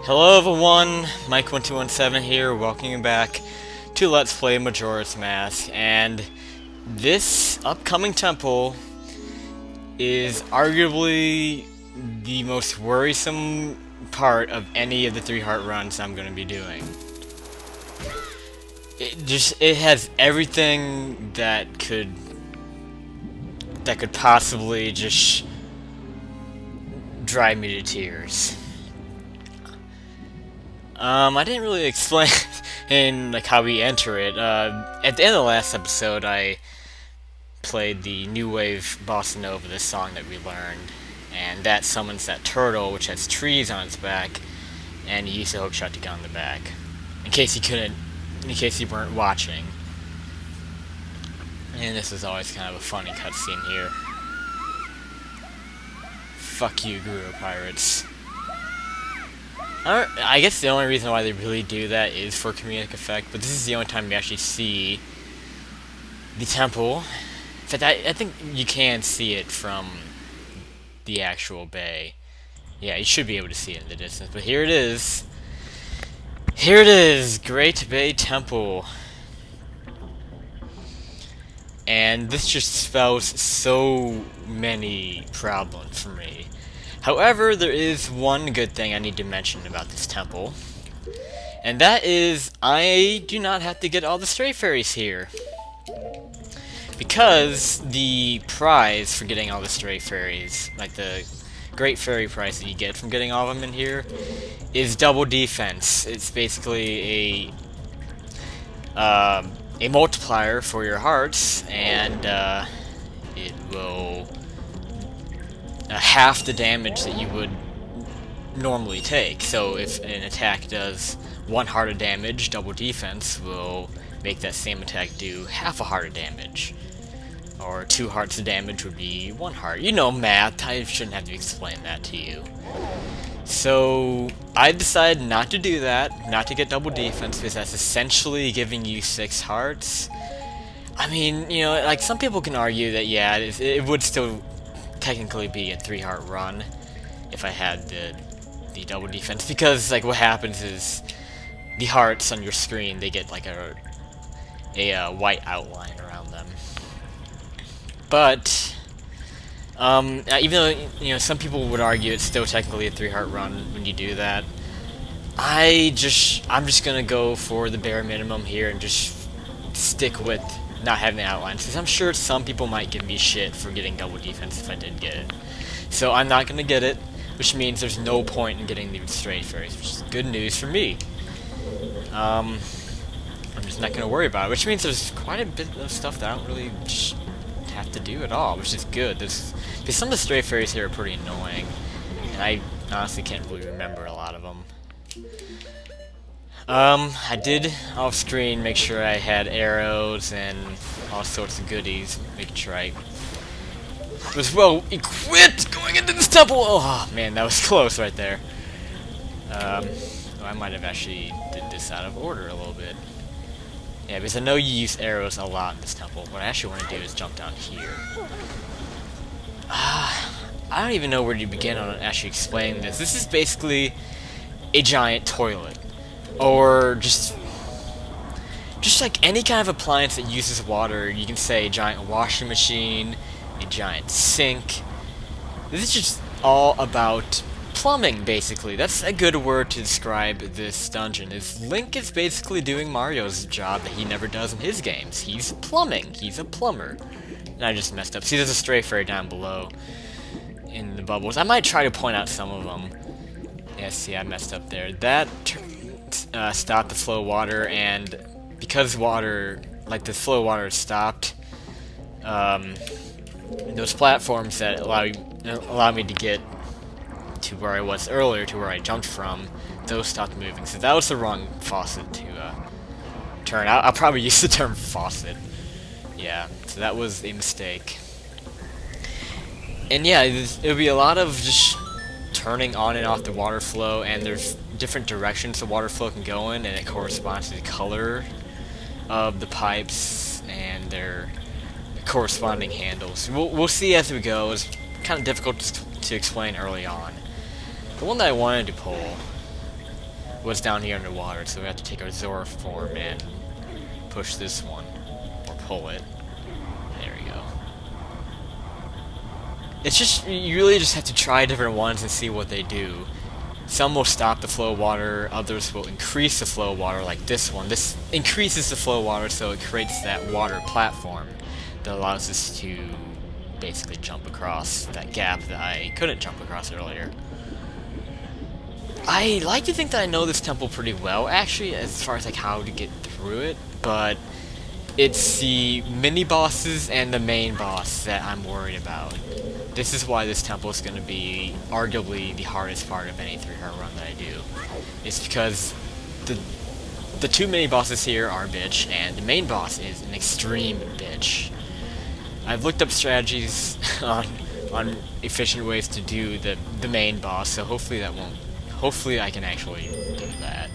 Hello everyone, Mike1217 here, welcoming you back to Let's Play Majora's Mask, and this upcoming temple is arguably the most worrisome part of any of the 3-heart runs I'm going to be doing. It has everything that could possibly just drive me to tears. I didn't really explain like how we enter it. At the end of the last episode, I played the New Wave Bossa Nova, this song that we learned, and that summons that turtle, which has trees on its back, and you use the hookshot to get on the back. In case you weren't watching. And this is always kind of a funny cutscene here. Fuck you, Guru Pirates. I guess the only reason why they really do that is for comedic effect, but this is the only time you actually see the temple. In fact, I think you can see it from the actual bay. Yeah, you should be able to see it in the distance, but here it is. Here it is, Great Bay Temple. And this just spells so many problems for me. However, there is one good thing I need to mention about this temple, and that is I do not have to get all the stray fairies here. Because the prize for getting all the stray fairies, like the great fairy prize that you get from getting all of them in here, is double defense. It's basically a multiplier for your hearts, and it will half the damage that you would normally take. So if an attack does 1 heart of damage, double defense will make that same attack do half a heart of damage. Or 2 hearts of damage would be 1 heart. You know math, I shouldn't have to explain that to you. So I decided not to do that, not to get double defense, because that's essentially giving you 6 hearts. I mean, you know, like some people can argue that yeah, it would still technically be a 3-heart run if I had the double defense, because like what happens is the hearts on your screen, they get like a white outline around them. But even though, you know, some people would argue it's still technically a 3-heart run when you do that, I'm just gonna go for the bare minimum here and just stick with not having the outlines, because I'm sure some people might give me shit for getting double defense if I did get it. So I'm not gonna get it, which means there's no point in getting the stray fairies, which is good news for me. I'm just not gonna worry about it, which means there's quite a bit of stuff that I don't really just have to do at all, which is good. Because some of the stray fairies here are pretty annoying, and I honestly can't really remember a lot of them. I did off-screen make sure I had arrows and all sorts of goodies, making sure I was well equipped going into this temple. Oh man, that was close right there. I might have actually did this out of order a little bit. Yeah, because I know you use arrows a lot in this temple. What I actually want to do is jump down here. I don't even know where to begin on actually explaining this. This is basically a giant toilet. Or just like any kind of appliance that uses water. You can say a giant washing machine, a giant sink. This is just all about plumbing, basically. That's a good word to describe this dungeon. Link is basically doing Mario's job that he never does in his games. He's plumbing. He's a plumber. And I just messed up. See, there's a stray fairy down below in the bubbles. I might try to point out some of them. Yeah, see, I messed up there. That stopped the flow of water, and because water, like the flow of water is stopped, those platforms that allow me to get to where I was earlier, to where I jumped from, those stopped moving. So that was the wrong faucet to turn. I'll probably use the term faucet. Yeah, so that was a mistake. And yeah, it'll be a lot of just turning on and off the water flow, and there's different directions the water flow can go in, and it corresponds to the color of the pipes and their corresponding handles. We'll see as we go. It's kind of difficult to explain early on. The one that I wanted to pull was down here underwater, so we have to take our Zora form and push this one, or pull it. There we go. It's just, you really just have to try different ones and see what they do. Some will stop the flow of water, others will increase the flow of water, like this one. This increases the flow of water, so it creates that water platform that allows us to basically jump across that gap that I couldn't jump across earlier. I like to think that I know this temple pretty well, actually, as far as like how to get through it, but it's the mini-bosses and the main boss that I'm worried about. This is why this temple is going to be arguably the hardest part of any 3-hour run that I do. It's because the two mini-bosses here are a bitch, and the main boss is an extreme bitch. I've looked up strategies on efficient ways to do the main boss, so hopefully that won't. Hopefully I can actually do that.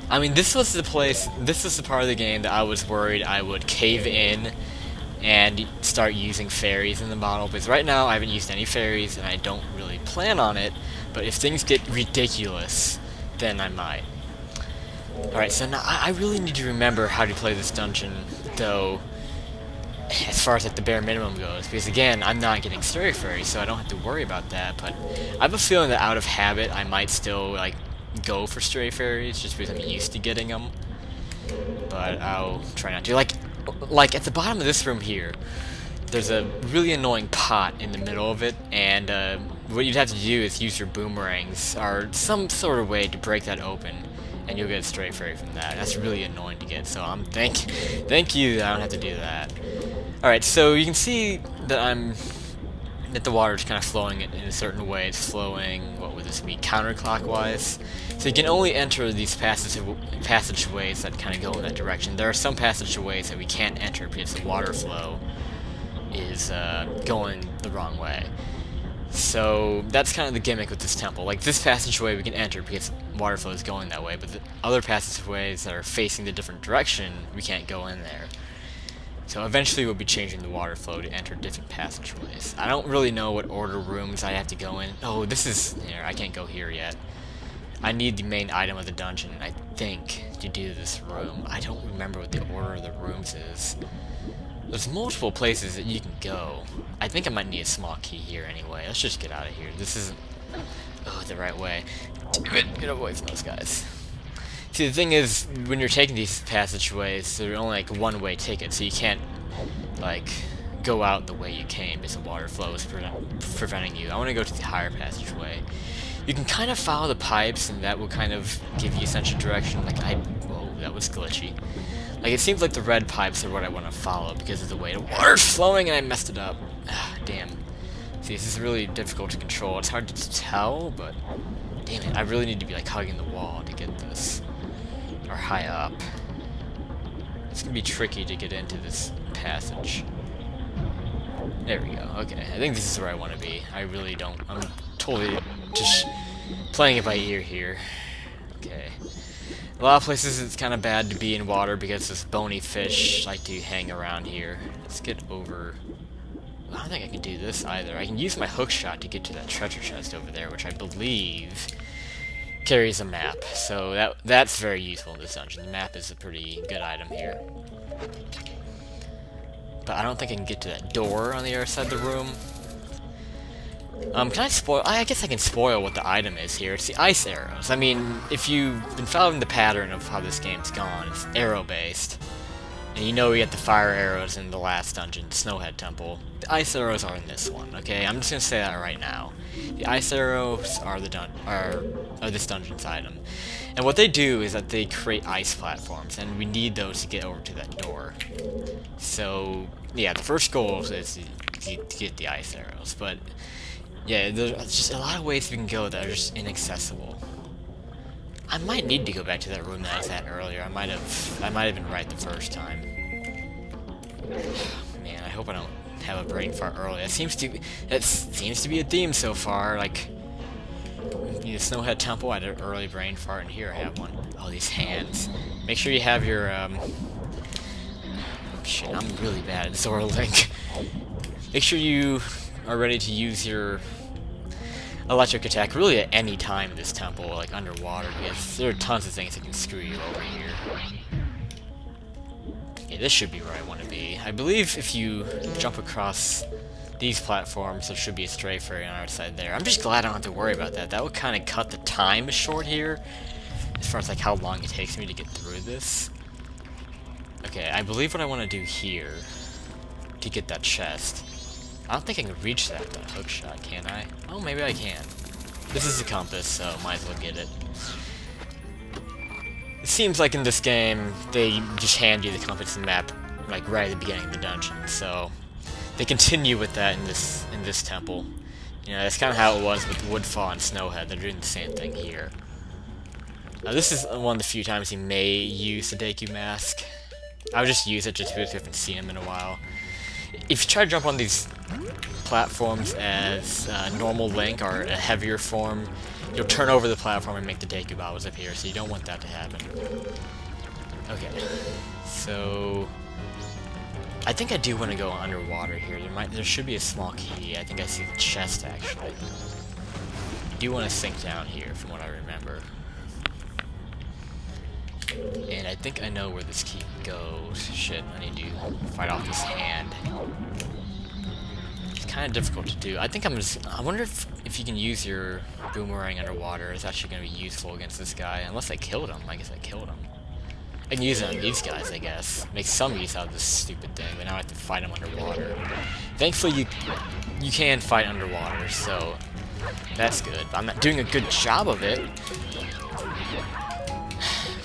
I mean, this was the part of the game that I was worried I would cave in and start using fairies in the bottle, because right now I haven't used any fairies and I don't really plan on it, but if things get ridiculous, then I might. Alright, so now I really need to remember how to play this dungeon, though, as far as like the bare minimum goes, because again, I'm not getting stray fairies, so I don't have to worry about that, but I have a feeling that out of habit I might still like go for stray fairies just because I'm used to getting them, but I'll try not to. Like at the bottom of this room here, there's a really annoying pot in the middle of it, and what you'd have to do is use your boomerangs or some sort of way to break that open, and you'll get a stray fairy from that. That's really annoying to get, so thank you that I don't have to do that. Alright, so you can see that the water's kind of flowing in a certain way. It's flowing, what would this be, counterclockwise? So you can only enter these passageways that kind of go in that direction. There are some passageways that we can't enter because the water flow is going the wrong way. So that's kind of the gimmick with this temple. Like this passageway we can enter because water flow is going that way, but the other passageways that are facing the different direction, we can't go in there. So eventually we'll be changing the water flow to enter different passageways. I don't really know what order rooms I have to go in. Oh, this is here. I can't go here yet. I need the main item of the dungeon, I think, to do this room. I don't remember what the order of the rooms is. There's multiple places that you can go. I think I might need a small key here anyway. Let's just get out of here. This isn't the right way. Get away from those guys. See, the thing is, when you're taking these passageways, they're only like one-way tickets, so you can't like go out the way you came because the water flow is preventing you. I want to go to the higher passageway. You can kind of follow the pipes, and that will kind of give you a sense of direction. Like whoa, that was glitchy. Like it seems like the red pipes are what I want to follow because of the way the water's flowing, and I messed it up. Damn. See, this is really difficult to control. It's hard to tell, but damn it, I really need to be like hugging the wall to get this. Or high up. It's gonna be tricky to get into this passage. There we go. Okay, I think this is where I want to be. I really don't. I'm totally just playing it by ear here. Okay. A lot of places it's kind of bad to be in water because this bony fish like to hang around here. Let's get over. I don't think I can do this either. I can use my hook shot to get to that treasure chest over there, which I believe carries a map, so that's very useful in this dungeon. The map is a pretty good item here. But I don't think I can get to that door on the other side of the room. Can I spoil? I guess I can spoil what the item is here. It's the ice arrows. I mean, if you've been following the pattern of how this game's gone, it's arrow-based. And you know we get the fire arrows in the last dungeon, the Snowhead Temple. The ice arrows are in this one, okay? I'm just gonna say that right now. The ice arrows are this dungeon's item. And what they do is that they create ice platforms, and we need those to get over to that door. So, yeah, the first goal is to get the ice arrows, but yeah, there's just a lot of ways we can go that are just inaccessible. I might need to go back to that room that I was at earlier. I might have been right the first time. Man, I hope I don't have a brain fart early. That seems to be a theme so far. Like the Snowhead Temple, I had an early brain fart, and here I have one. Oh, these hands. Make sure you have your shit, I'm really bad at Zora Link. Make sure you are ready to use your electric attack really at any time in this temple, like underwater, because there are tons of things that can screw you over here. Okay, this should be where I want to be. I believe if you jump across these platforms, there should be a strafe area on our side there. I'm just glad I don't have to worry about that. That would kind of cut the time short here, as far as like how long it takes me to get through this. Okay, I believe what I want to do here to get that chest. I don't think I can reach that with a hook shot, can I? Oh, maybe I can. This is a compass, so might as well get it. It seems like in this game, they just hand you the compass and map, like, right at the beginning of the dungeon, so they continue with that in this temple. You know, that's kind of how it was with Woodfall and Snowhead. They're doing the same thing here. Now, this is one of the few times you may use the Deku Mask. I would just use it just because we haven't seen him in a while. If you try to jump on these platforms as normal Link or a heavier form, you'll turn over the platform and make the Deku Bowers appear, so you don't want that to happen. Okay, so I think I do want to go underwater here. There should be a small key. I think I see the chest actually. I do want to sink down here from what I remember. And I think I know where this key goes. Shit, I need to fight off this hand. It's kind of difficult to do. I think I wonder if you can use your boomerang underwater. It's actually going to be useful against this guy. Unless I killed him. I guess I killed him. I can use it on these guys, I guess. Make some use out of this stupid thing, but now I have to fight him underwater. Thankfully, you can fight underwater, so that's good. But I'm not doing a good job of it.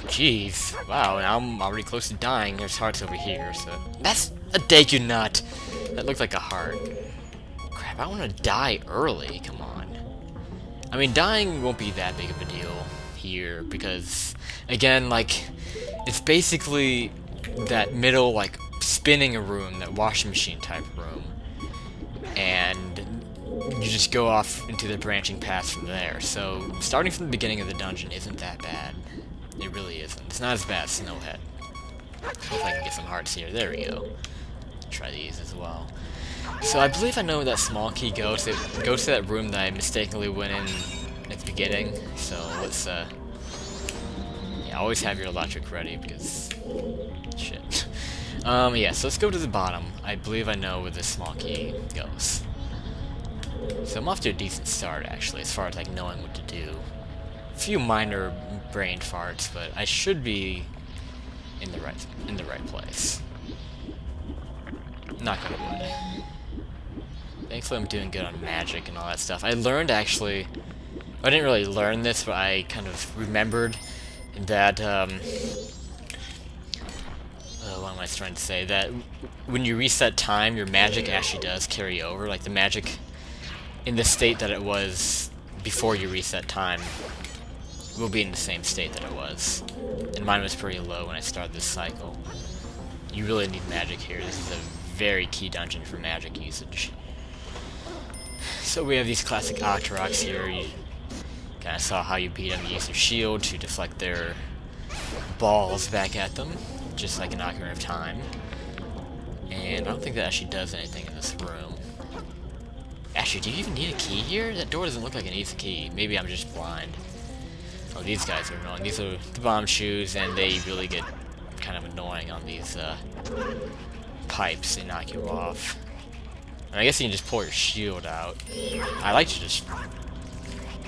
Jeez, wow, now I'm already close to dying. There's hearts over here, so... That's a Deku Nut! That looked like a heart. Crap, I want to die early, come on. I mean, dying won't be that big of a deal here, because, again, like, it's basically that middle, like, spinning a room, that washing machine type room, and you just go off into the branching paths from there. So, starting from the beginning of the dungeon isn't that bad. It really isn't. It's not as bad as Snowhead. If I can get some hearts here. There we go. Try these as well. So I believe I know where that small key goes. It goes to that room that I mistakenly went in at the beginning. So let's, yeah, always have your electric ready because... shit. Yeah, so let's go to the bottom. I believe I know where this small key goes. So I'm off to a decent start, actually, as far as, like, knowing what to do. A few minor brain farts, but I should be in the right place. Not gonna wood. Thankfully I'm doing good on magic and all that stuff. I learned actually, I didn't really learn this, but I kind of remembered that, what am I trying to say? That when you reset time, your magic actually does carry over. Like the magic in the state that it was before you reset time will be in the same state that it was. And mine was pretty low when I started this cycle. You really need magic here. This is a very key dungeon for magic usage. So we have these classic Octoroks here. You kind of saw how you beat them. You use your shield to deflect their balls back at them, just like an Ocarina of Time. And I don't think that actually does anything in this room. Actually, do you even need a key here? That door doesn't look like it needs a key. Maybe I'm just blind. Oh, these guys are annoying. These are the bomb shoes, and they really get kind of annoying on these pipes. They knock you off. And I guess you can just pull your shield out. I like to just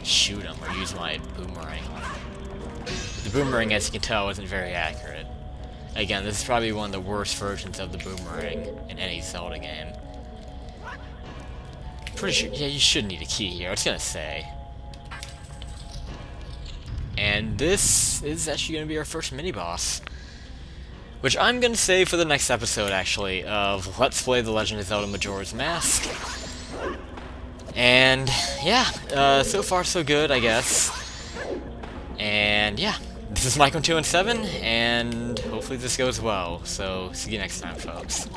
shoot them or use my boomerang on them. The boomerang, as you can tell, isn't very accurate. Again, this is probably one of the worst versions of the boomerang in any Zelda game. Pretty sure, yeah, you should need a key here. I was gonna say. And this is actually going to be our first mini-boss. Which I'm going to save for the next episode, actually, of Let's Play The Legend of Zelda Majora's Mask. And, yeah, so far so good, I guess. And, yeah, this is Mike on 217, and hopefully this goes well. So, see you next time, folks.